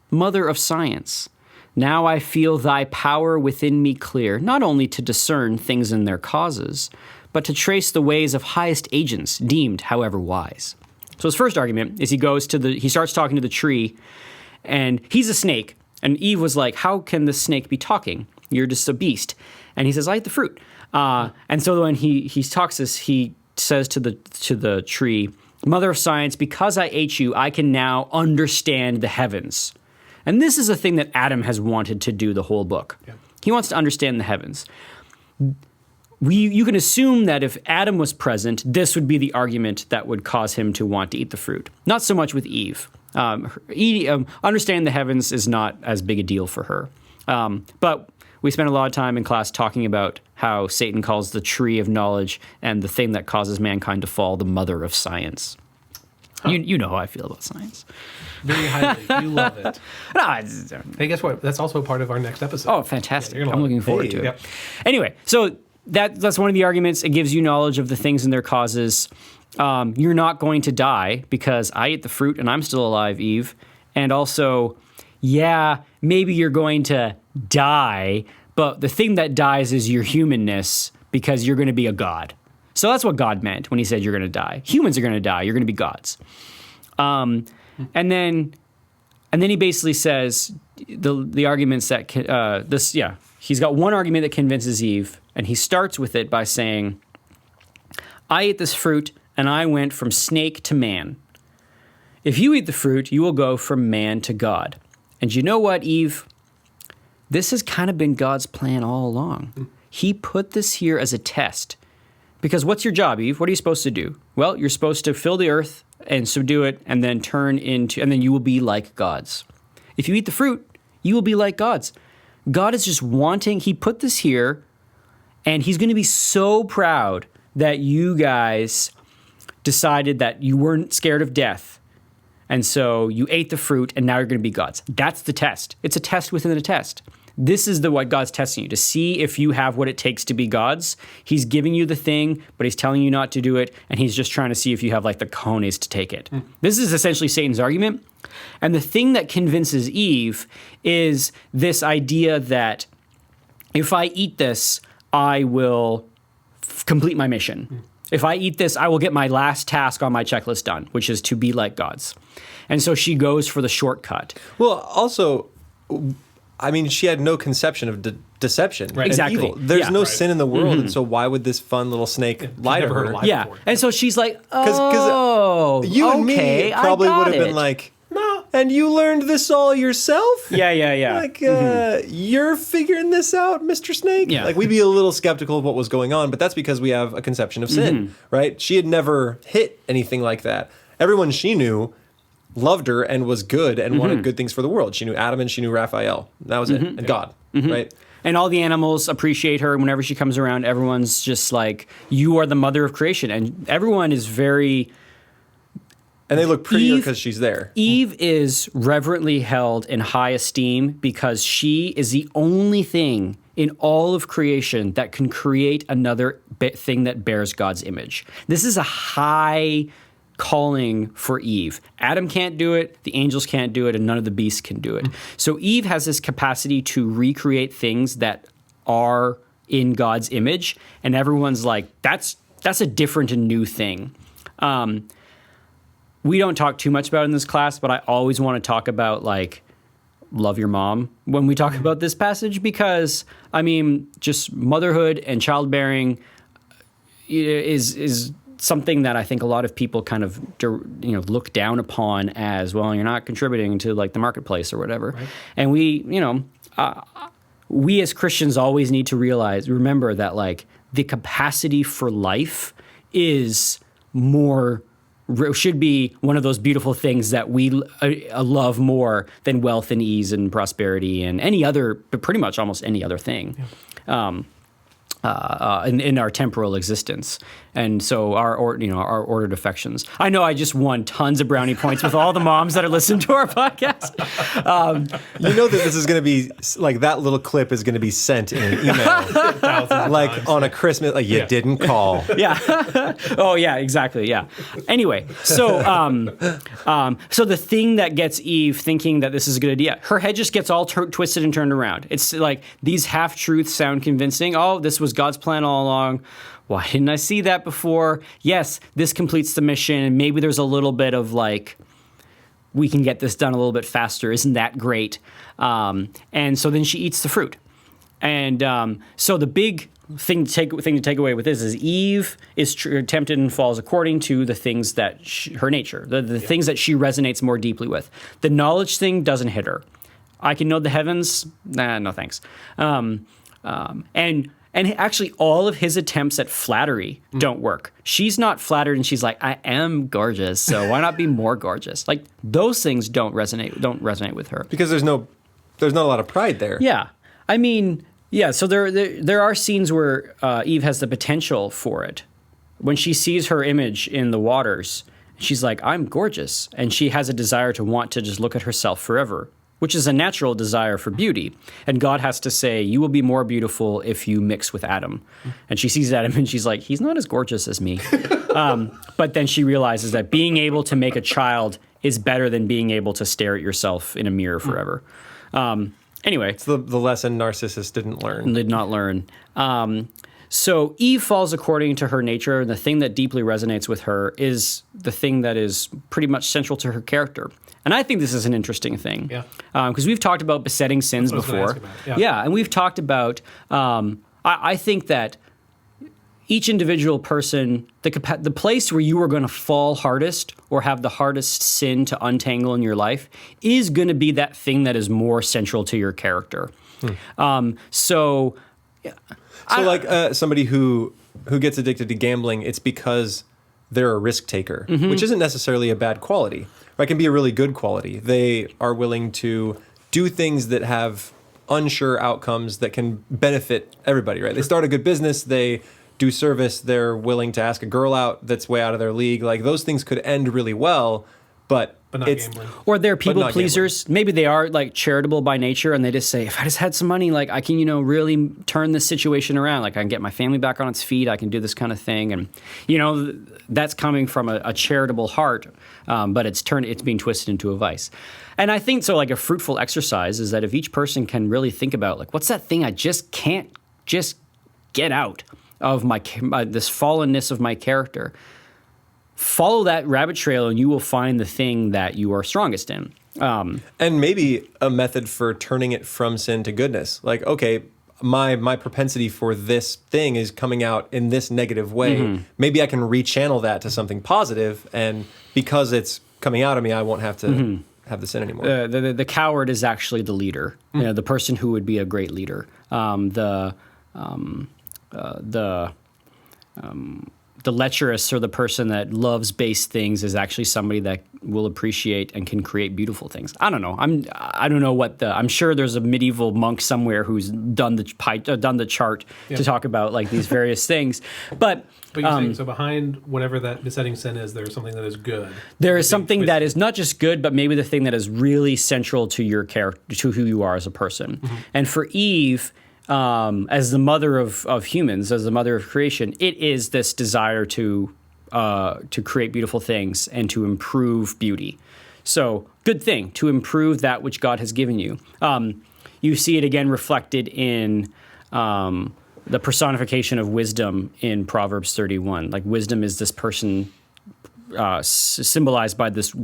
mother of science, now I feel thy power within me clear, not only to discern things in their causes, but to trace the ways of highest agents, deemed however wise. So his first argument is he starts talking to the tree, and he's a snake, and Eve was like, how can the snake be talking? You're just a beast. And he says, I eat the fruit. And so when he talks this, he says to the tree, Mother of science, because I ate you, I can now understand the heavens. And this is a thing that Adam has wanted to do the whole book. Yeah. He wants to understand the heavens. you can assume that if Adam was present, this would be the argument that would cause him to want to eat the fruit. Not so much with Eve. Understanding the heavens is not as big a deal for her. But we spent a lot of time in class talking about how Satan calls the tree of knowledge and the thing that causes mankind to fall the mother of science. Huh. You know how I feel about science. Very highly. You love it. No, hey, guess what? That's also part of our next episode. Oh, fantastic. Yeah, I'm looking forward to it. Yep. Anyway, so that's one of the arguments. It gives you knowledge of the things and their causes. You're not going to die because I ate the fruit and I'm still alive, Eve. And also, yeah, maybe you're going to die, but the thing that dies is your humanness because you're going to be a god. So that's what God meant when he said you're going to die. Humans are going to die. You're going to be gods. And then he basically says the arguments that he's got one argument that convinces Eve, and he starts with it by saying, I ate this fruit and I went from snake to man. If you eat the fruit, you will go from man to God. And you know what, Eve? This has kind of been God's plan all along. He put this here as a test. Because what's your job, Eve? What are you supposed to do? Well, you're supposed to fill the earth and subdue it and then and then you will be like gods. If you eat the fruit, you will be like gods. God is just he put this here, and he's going to be so proud that you guys decided that you weren't scared of death. And so you ate the fruit, and now you're going to be gods. That's the test. It's a test within a test. This is what God's testing you, to see if you have what it takes to be gods. He's giving you the thing, but he's telling you not to do it, and he's just trying to see if you have like the cojones to take it. This is essentially Satan's argument. And the thing that convinces Eve is this idea that if I eat this, I will complete my mission. If I eat this, I will get my last task on my checklist done, which is to be like gods. And so she goes for the shortcut. Well, also, I mean, she had no conception of deception and Exactly. evil. There's no right. sin in the world, and so why would this fun little snake lie to never heard her? a lie Yeah. before. And so she's like, Because you and me probably would have been like, no, and you learned this all yourself? Yeah. Like, you're figuring this out, Mr. Snake? Yeah. Like, we'd be a little skeptical of what was going on, but that's because we have a conception of sin, right? She had never hit anything like that. Everyone she knew loved her and was good and wanted good things for the world. She knew Adam and she knew Raphael. That was it. And God, right? And all the animals appreciate her. Whenever she comes around, everyone's just like, you are the mother of creation. And everyone is very... And they look prettier because she's there. Eve is reverently held in high esteem because she is the only thing in all of creation that can create another thing that bears God's image. This is a high calling for Eve. Adam can't do it, the angels can't do it, and none of the beasts can do it. So Eve has this capacity to recreate things that are in God's image, and everyone's like, that's a different and new thing. We don't talk too much about it in this class, but I always want to talk about, like, love your mom when we talk about this passage, because, I mean, just motherhood and childbearing is something that I think a lot of people kind of, look down upon as, well, you're not contributing to, like, the marketplace or whatever. Right. And we as Christians always need to remember that, like, the capacity for life should be one of those beautiful things that we love more than wealth and ease and prosperity and pretty much almost any other thing. Yeah. In our temporal existence. And so our ordered affections. I know I just won tons of brownie points with all the moms that are listening to our podcast. You know that this is going to be, like, that little clip is going to be sent in an email. Like, on a Christmas, like, you didn't call. Yeah. Oh, yeah, exactly, yeah. Anyway, so so the thing that gets Eve thinking that this is a good idea, her head just gets all twisted and turned around. It's like these half-truths sound convincing. Oh, this was God's plan all along. Why didn't I see that before? Yes, this completes the mission, and maybe there's a little bit of, like, we can get this done a little bit faster. Isn't that great? And so then she eats the fruit. And so the big thing to take away with this is Eve is tempted and falls according to the things that her nature, the things that she resonates more deeply with. The knowledge thing doesn't hit her. I can know the heavens. Nah, no thanks. And And actually, all of his attempts at flattery don't work. She's not flattered, and she's like, "I am gorgeous, so why not be more gorgeous?" Like those things don't resonate with her Because there's not a lot of pride there. Yeah, I mean, yeah. So there are scenes where Eve has the potential for it. When she sees her image in the waters, she's like, "I'm gorgeous," and she has a desire to want to just look at herself forever, which is a natural desire for beauty. And God has to say, "You will be more beautiful if you mix with Adam." And she sees Adam and she's like, "He's not as gorgeous as me." But then she realizes that being able to make a child is better than being able to stare at yourself in a mirror forever. Anyway. It's the lesson Narcissus didn't learn. Did not learn. So Eve falls according to her nature, and the thing that deeply resonates with her is the thing that is pretty much central to her character. And I think this is an interesting thing. Yeah. Because we've talked about besetting sins That's what I was before. gonna ask about. Yeah. And we've talked about, I think that each individual person, the place where you are going to fall hardest or have the hardest sin to untangle in your life is going to be that thing that is more central to your character. So somebody who gets addicted to gambling, it's because they're a risk taker, which isn't necessarily a bad quality. It can be a really good quality. They are willing to do things that have unsure outcomes that can benefit everybody, right? They start a good business, they do service, they're willing to ask a girl out that's way out of their league. Like those things could end really well, but not gambling. Or they're people not pleasers. gambling. Maybe they are like charitable by nature, and they just say, if I just had some money, like I can, really turn this situation around. Like I can get my family back on its feet. I can do this kind of thing, and that's coming from a charitable heart, but it's being twisted into a vice. And I think so. Like a fruitful exercise is that if each person can really think about like, what's that thing I just can't just get out of this fallenness of my character. Follow that rabbit trail and you will find the thing that you are strongest in. And maybe a method for turning it from sin to goodness. Like, okay, my propensity for this thing is coming out in this negative way. Maybe I can rechannel that to something positive, and because it's coming out of me, I won't have to have the sin anymore. The coward is actually the leader, the person who would be a great leader. The lecherous or the person that loves base things is actually somebody that will appreciate and can create beautiful things. I don't know. I don't know I'm sure there's a medieval monk somewhere who's done the chart to talk about like these various things. But you're saying, so behind whatever that besetting sin is, there's something that is good. There is something that is not just good, but maybe the thing that is really central to your character, to who you are as a person. And for Eve, as the mother of humans, as the mother of creation, it is this desire to create beautiful things and to improve beauty. So, good thing, to improve that which God has given you. You see it again reflected in the personification of wisdom in Proverbs 31. Like wisdom is this person symbolized by this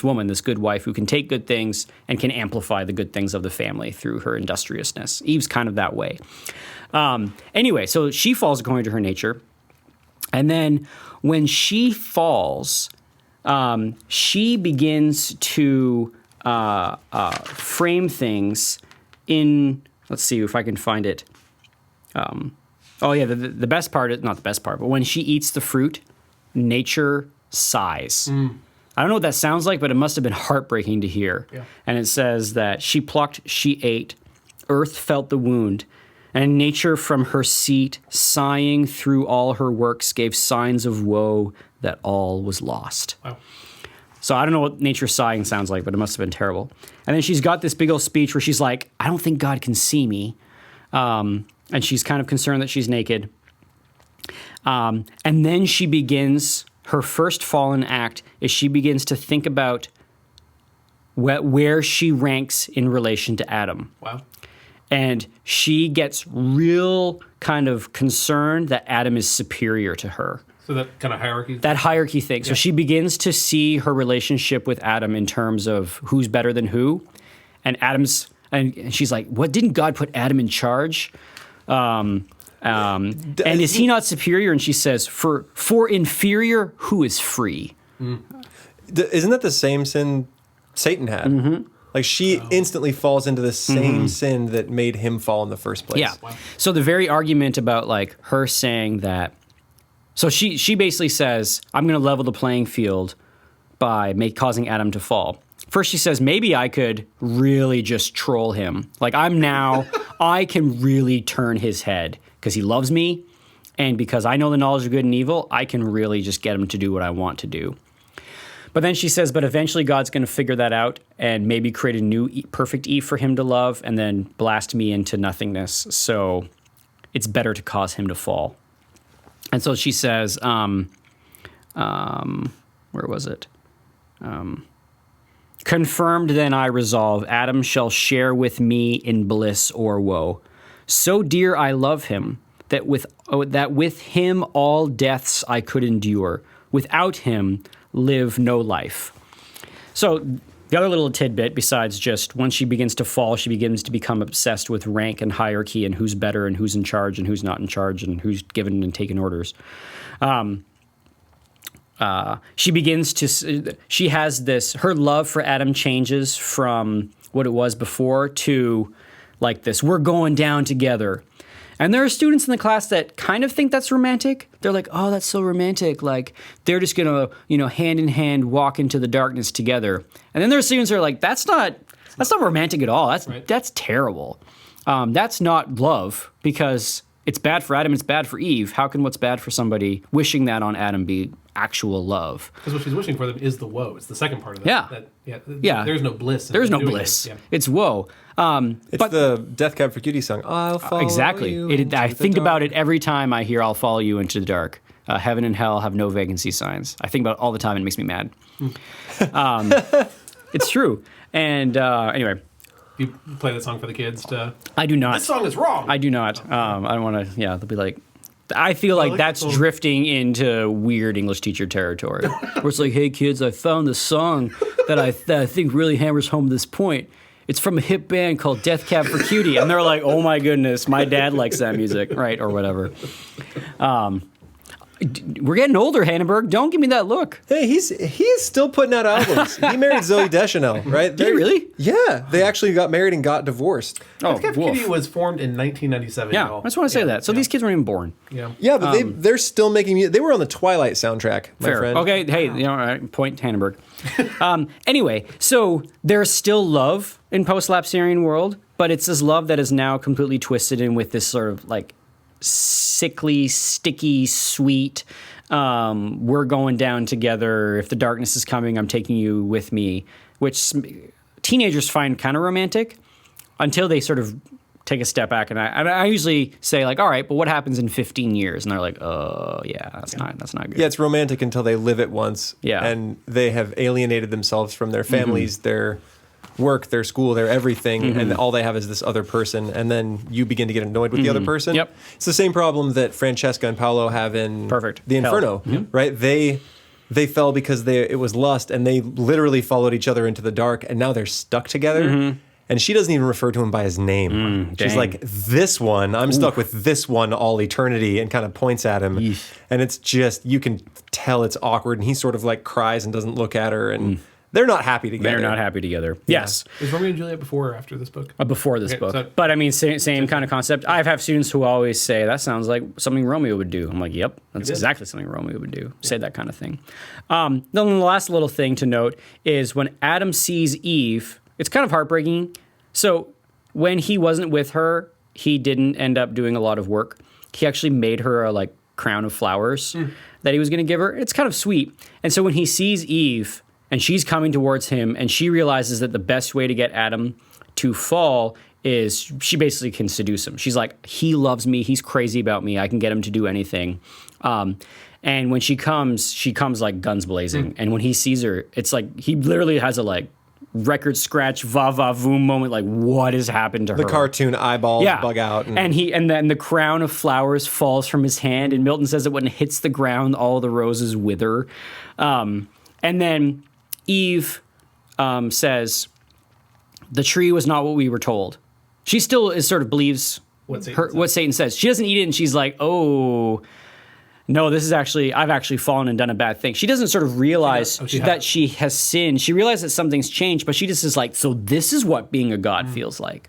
woman, this good wife, who can take good things and can amplify the good things of the family through her industriousness. Eve's kind of that way. Anyway, so she falls according to her nature. And then when she falls, she begins to frame things in, let's see if I can find it. The best part, not the best part, but when she eats the fruit, nature sighs. I don't know what that sounds like, but it must have been heartbreaking to hear. Yeah. And it says that she plucked, she ate, earth felt the wound, and nature from her seat, sighing through all her works, gave signs of woe that all was lost. Wow. So I don't know what nature sighing sounds like, but it must have been terrible. And then she's got this big old speech where she's like, I don't think God can see me. And she's kind of concerned that she's naked. And then she begins, her first fallen act is she begins to think about where she ranks in relation to Adam. Wow. And she gets real kind of concerned that Adam is superior to her. So that kind of hierarchy? That hierarchy thing. Yeah. So she begins to see her relationship with Adam in terms of who's better than who. And she's like, what, didn't God put Adam in charge? And is he not superior? And she says, for inferior, who is free? Isn't that the same sin Satan had? Like she instantly falls into the same sin that made him fall in the first place. Yeah. Wow. So the very argument about like her saying that, so she basically says, I'm going to level the playing field by causing Adam to fall. First she says, maybe I could really just troll him. Like I can really turn his head because he loves me. And because I know the knowledge of good and evil, I can really just get him to do what I want to do. But then she says, but eventually God's going to figure that out and maybe create a new perfect Eve for him to love and then blast me into nothingness. So it's better to cause him to fall. And so she says, where was it? Confirmed then I resolve, Adam shall share with me in bliss or woe. So dear I love him, that with him all deaths I could endure. Without him live no life. So the other little tidbit, besides just when she begins to fall, she begins to become obsessed with rank and hierarchy and who's better and who's in charge and who's not in charge and who's given and taken orders. She has this, her love for Adam changes from what it was before to like this, we're going down together. And there are students in the class that kind of think that's romantic. They're like, oh, that's so romantic. Like, they're just going to, hand in hand walk into the darkness together. And then there are students who are like, that's not romantic at all. That's terrible. That's not love because it's bad for Adam, it's bad for Eve. How can what's bad for somebody wishing that on Adam be actual love? Because what she's wishing for them is the woe. It's the second part of that. Yeah. There's no bliss. There's no bliss. Yeah. It's woe. It's the Death Cab for Cutie song. I'll follow exactly. you. I think about it every time I hear "I'll follow you into the dark." Heaven and hell have no vacancy signs. I think about it all the time. And it makes me mad. It's true. And anyway. You play that song for the kids to... I do not. This song is wrong. I do not. I don't want to... Yeah, they'll be like... I feel like that's drifting into weird English teacher territory. Where it's like, hey, kids, I found this song that I think really hammers home this point. It's from a hip band called Death Cab for Cutie. And they're like, oh, my goodness, my dad likes that music, right, or whatever. We're getting older, Hannenberg. Don't give me that look. Hey, he's still putting out albums. He married Zooey Deschanel, right? Did he really? Yeah, they actually got married and got divorced. Oh, Death Cab for Cutie was formed in 1997. Yeah, I just want to say that. So these kids weren't even born. Yeah, but they're still making music. They were on the Twilight soundtrack, my friend. Okay, hey, point Hannenberg. Anyway, so there's still love in post-lapsarian world, but it's this love that is now completely twisted in with this sort of like sickly, sticky, sweet, we're going down together. If the darkness is coming, I'm taking you with me, which teenagers find kind of romantic until they sort of take a step back. And I usually say like, all right, but what happens in 15 years? And they're like, oh yeah, that's not good. Yeah, it's romantic until they live it once. Yeah. And they have alienated themselves from their families, their work, their school, their everything, and all they have is this other person, and then you begin to get annoyed with the other person. Yep. It's the same problem that Francesca and Paolo have in the Inferno, right? They fell because it was lust, and they literally followed each other into the dark, and now they're stuck together. And she doesn't even refer to him by his name. She's like, this one, I'm stuck with this one all eternity, and kind of points at him. And it's just, you can tell it's awkward, and he sort of like cries and doesn't look at her, and they're not happy together. They're not happy together. Yes. Is Romeo and Juliet before or after this book? Before this book. But I mean, same kind of concept. I have students who always say, that sounds like something Romeo would do. I'm like, yep, that's exactly something Romeo would do. Say that kind of thing. Then the last little thing to note is when Adam sees Eve, it's kind of heartbreaking. So when he wasn't with her, he didn't end up doing a lot of work. He actually made her a like crown of flowers that he was going to give her. It's kind of sweet. And so when he sees Eve, and she's coming towards him, and she realizes that the best way to get Adam to fall is she basically can seduce him. She's like, he loves me. He's crazy about me. I can get him to do anything. And when she comes like guns blazing. And when he sees her, it's like he literally has a like record scratch, va-va-voom moment. Like, what has happened to her? The cartoon eyeballs bug out. And then the crown of flowers falls from his hand. And Milton says that when it hits the ground, all the roses wither. And then Eve says, the tree was not what we were told. She still sort of believes what Satan says. She doesn't eat it, and she's like, oh, no, I've actually fallen and done a bad thing. She doesn't sort of realize that she has sinned. She realizes that something's changed, but she just is like, so this is what being a god feels like.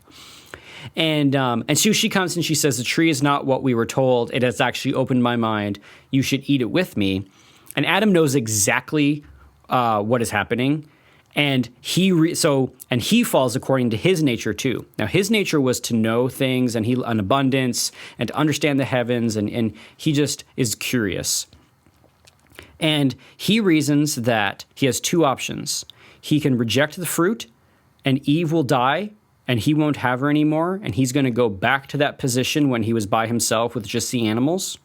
And so she comes and she says, the tree is not what we were told. It has actually opened my mind. You should eat it with me. And Adam knows exactly what is happening. And he falls according to his nature too. Now, his nature was to know things and an abundance and to understand the heavens. And he just is curious. And he reasons that he has two options. He can reject the fruit and Eve will die and he won't have her anymore. And he's going to go back to that position when he was by himself with just the animals.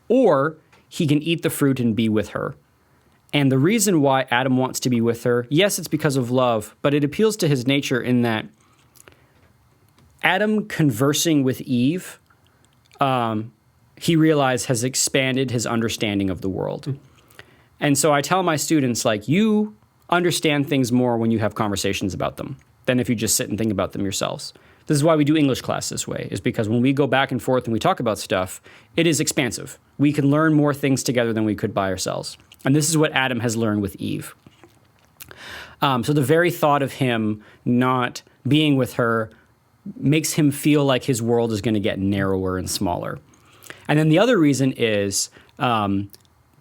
Or he can eat the fruit and be with her. And the reason why Adam wants to be with her, yes, it's because of love, but it appeals to his nature in that Adam conversing with Eve, he realized has expanded his understanding of the world. And so I tell my students, like, you understand things more when you have conversations about them than if you just sit and think about them yourselves. This is why we do English class this way, is because when we go back and forth and we talk about stuff, it is expansive. We can learn more things together than we could by ourselves. And this is what Adam has learned with Eve. So the very thought of him not being with her makes him feel like his world is going to get narrower and smaller. And then the other reason is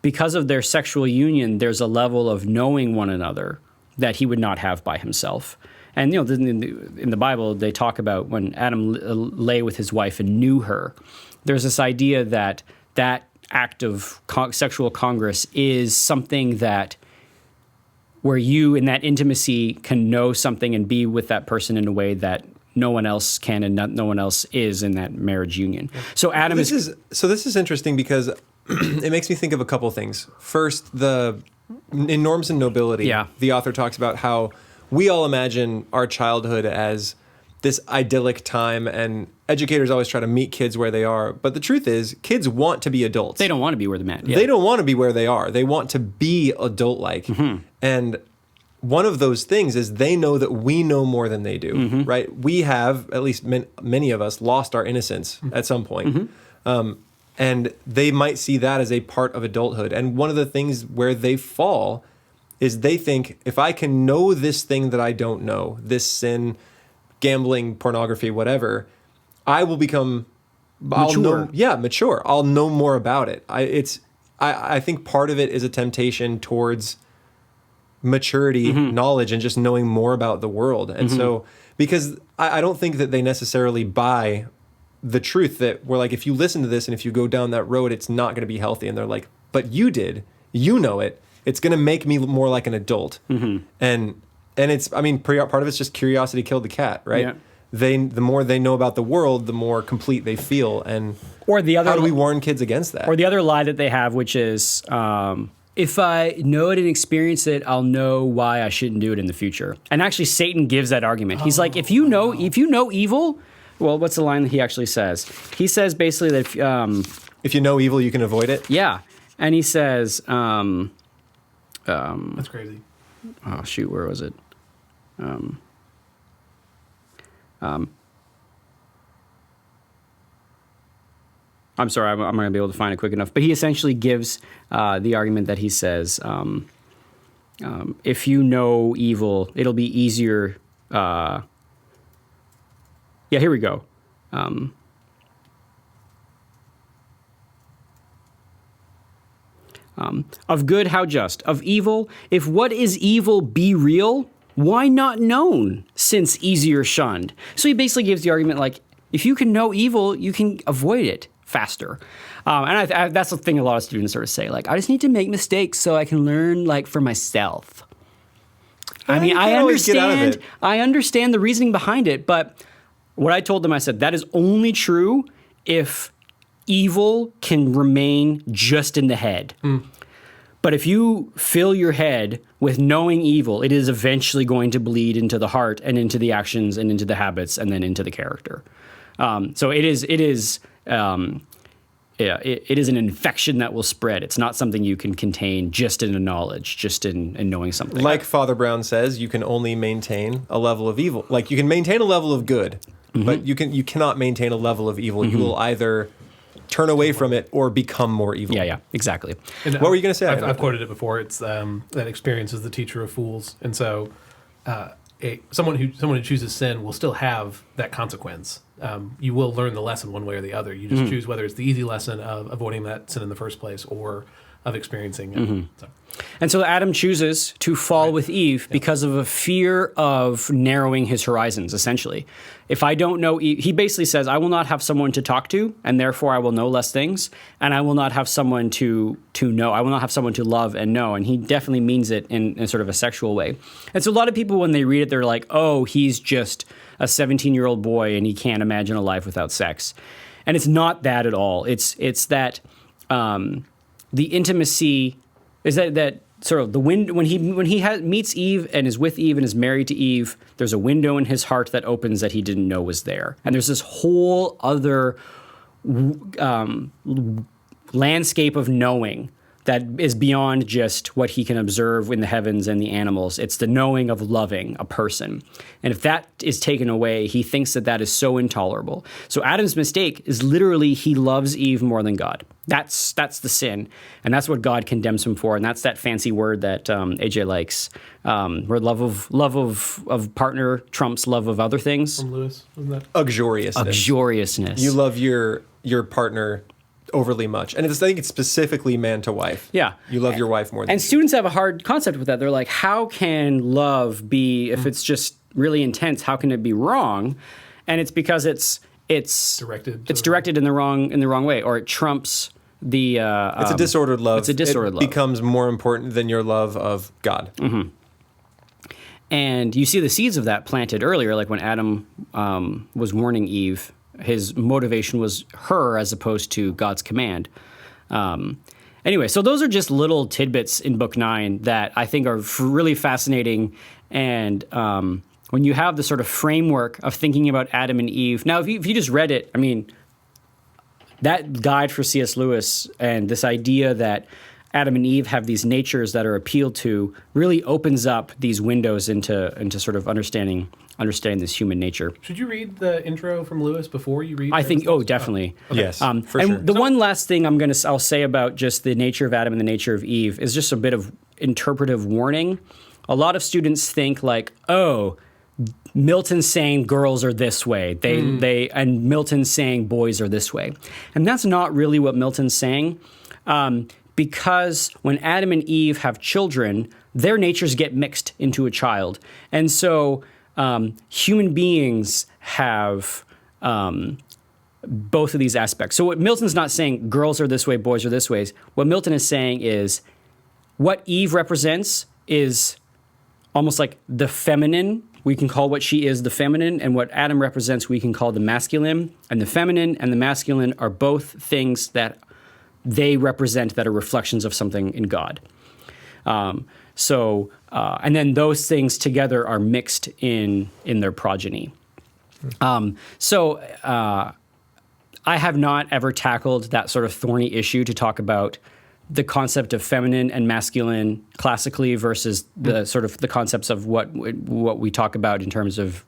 because of their sexual union, there's a level of knowing one another that he would not have by himself. And, you know, in the Bible, they talk about when Adam lay with his wife and knew her, there's this idea that act of sexual congress is something that where you in that intimacy can know something and be with that person in a way that no one else can and no one else is in that marriage union. So Adam this is interesting because it makes me think of a couple things. First, in Norms and Nobility, the author talks about how we all imagine our childhood as this idyllic time, and educators always try to meet kids where they are. But the truth is, kids want to be adults. They don't want to be where they're at. Yeah. They don't want to be where they are. They want to be adult-like. Mm-hmm. And one of those things is they know that we know more than they do, right? We have, at least many of us, lost our innocence at some point. And they might see that as a part of adulthood. And one of the things where they fall is they think, if I can know this thing that I don't know, this sin, gambling, pornography, whatever, I will become mature. I'll know more about it. I think part of it is a temptation towards maturity, knowledge, and just knowing more about the world. And so, because I don't think that they necessarily buy the truth that we're like, if you listen to this and if you go down that road, it's not going to be healthy. And they're like, but you know it. It's going to make me more like an adult. And it's, I mean, part of it's just curiosity killed the cat, right? Yeah. The more they know about the world, the more complete they feel. And how do we warn kids against that? Or the other lie that they have, which is, if I know it and experience it, I'll know why I shouldn't do it in the future. And actually, Satan gives that argument. He's like, if you know evil, well, what's the line that he actually says? He says basically that if you know evil, you can avoid it. Yeah, and he says, that's crazy. Oh shoot, where was it? I'm sorry, I'm not going to be able to find it quick enough. But he essentially gives the argument that he says, if you know evil, it'll be easier. Yeah, here we go. Of good, how just? Of evil, if what is evil be real, why not known, since easier shunned? So he basically gives the argument like, if you can know evil, you can avoid it faster. And that's the thing a lot of students sort of say, like, I just need to make mistakes so I can learn, like, for myself. I mean, I understand the reasoning behind it, but what I told them, I said, that is only true if evil can remain just in the head. But if you fill your head with knowing evil, it is eventually going to bleed into the heart and into the actions and into the habits and then into the character. So it is an infection that will spread. It's not something you can contain just in a knowledge, just in knowing something. Like Father Brown says, you can only maintain a level of evil. Like you can maintain a level of good, but you cannot maintain a level of evil. You will either turn away from it or become more evil. Yeah, exactly. And What were you going to say? I've quoted it before. It's that experience is the teacher of fools, and so someone who chooses sin will still have that consequence. You will learn the lesson one way or the other. You just choose whether it's the easy lesson of avoiding that sin in the first place or of experiencing it. So. And so Adam chooses to fall with Eve because of a fear of narrowing his horizons, essentially. If I don't know Eve, he basically says, I will not have someone to talk to, and therefore I will know less things, and I will not have someone to know. I will not have someone to love and know. And he definitely means it in sort of a sexual way. And so a lot of people, when they read it, they're like, oh, he's just a 17-year-old boy, and he can't imagine a life without sex. And it's not that at all. It's that the intimacy is that sort of the wind when he meets Eve and is with Eve and is married to Eve. There's a window in his heart that opens that he didn't know was there, and there's this whole other landscape of knowing that is beyond just what he can observe in the heavens and the animals. It's the knowing of loving a person. And if that is taken away, he thinks that is so intolerable. So Adam's mistake is literally he loves Eve more than God. That's the sin. And that's what God condemns him for. And that's that fancy word that AJ likes, where love of partner trumps love of other things. From Lewis, wasn't that? Uxoriousness. You love your partner overly much. And I think it's specifically man to wife. Yeah. You love your wife more than And students have a hard concept with that. They're like, how can love be, if it's just really intense, how can it be wrong? And it's because it's directed in the wrong way, or it trumps the it's a disordered love. It's a disordered love. It becomes more important than your love of God. Mm-hmm. And you see the seeds of that planted earlier, like when Adam was warning Eve. His motivation was her as opposed to God's command. Anyway, so those are just little tidbits in Book 9 that I think are really fascinating. And when you have the sort of framework of thinking about Adam and Eve, now if you just read it, I mean, that guide for C.S. Lewis and this idea that Adam and Eve have these natures that are appealed to really opens up these windows into sort of understanding this human nature. Should you read the intro from Lewis before you read? I think, definitely. Okay. Yes, for and sure. the one last thing I'll say about just the nature of Adam and the nature of Eve is just a bit of interpretive warning. A lot of students think like, oh, Milton's saying girls are this way, and Milton's saying boys are this way, and that's not really what Milton's saying. Because when Adam and Eve have children, their natures get mixed into a child. And so human beings have both of these aspects. So what Milton's not saying, girls are this way, boys are this way. What Milton is saying is what Eve represents is almost like the feminine. We can call what she is the feminine, and what Adam represents we can call the masculine. And the feminine and the masculine are both things that they represent that are reflections of something in God. And then those things together are mixed in their progeny. I have not ever tackled that sort of thorny issue to talk about the concept of feminine and masculine classically versus the sort of the concepts of what we talk about in terms of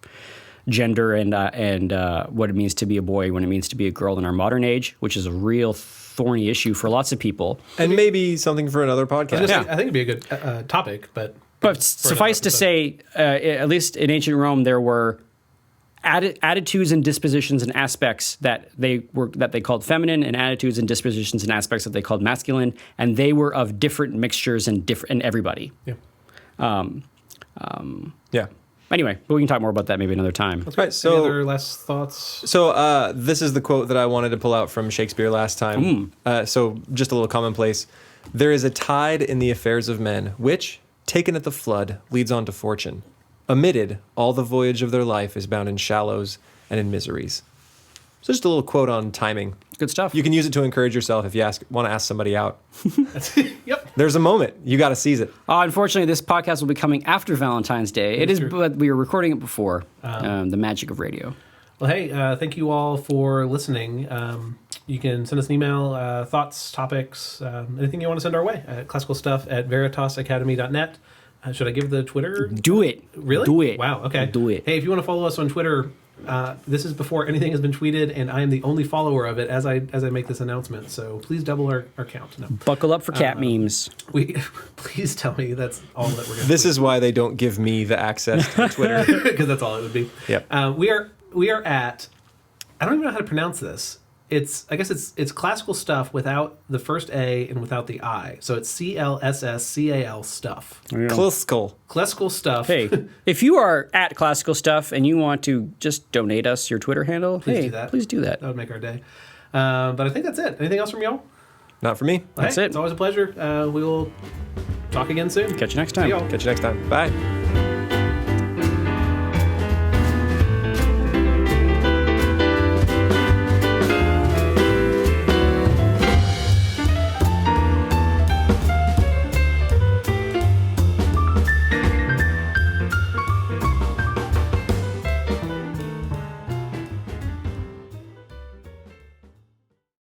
gender and what it means to be a boy, when it means to be a girl in our modern age, which is a real thorny issue for lots of people. And maybe something for another podcast. I think it'd be a good topic, but suffice to say, at least in ancient Rome, there were attitudes and dispositions and aspects that they called feminine, and attitudes and dispositions and aspects that they called masculine, and they were of different mixtures and everybody. Yeah. Yeah. Anyway, but we can talk more about that maybe another time. That's right. So, any other last thoughts? So this is the quote that I wanted to pull out from Shakespeare last time. So just a little commonplace. There is a tide in the affairs of men, which, taken at the flood, leads on to fortune. Omitted, all the voyage of their life is bound in shallows and in miseries. So just a little quote on timing. Good stuff. You can use it to encourage yourself if you want to ask somebody out. Yep. There's a moment. You got to seize it. Unfortunately, this podcast will be coming after Valentine's Day. It is, but we were recording it before. The magic of radio. Well, hey, thank you all for listening. You can send us an email, thoughts, topics, anything you want to send our way at classicalstuff@veritasacademy.net. Should I give the Twitter? Do it. Really? Do it. Wow, okay. Do it. Hey, if you want to follow us on Twitter, This is before anything has been tweeted, and I am the only follower of it as I make this announcement. So please double our count. No. Buckle up for cat memes. Please tell me that's all that we're going to This is why they don't give me the access to Twitter. because that's all it would be. Yep. We are at, I don't even know how to pronounce this. I guess it's classical stuff without the first A and without the I. So it's CLSSCAL stuff. Classical stuff. Hey, if you are at Classical Stuff and you want to just donate us your Twitter handle, please do that. That would make our day. But I think that's it. Anything else from y'all? Not for me. That's it. It's always a pleasure. We will talk again soon. Catch you next time. See y'all. Catch you next time. Bye.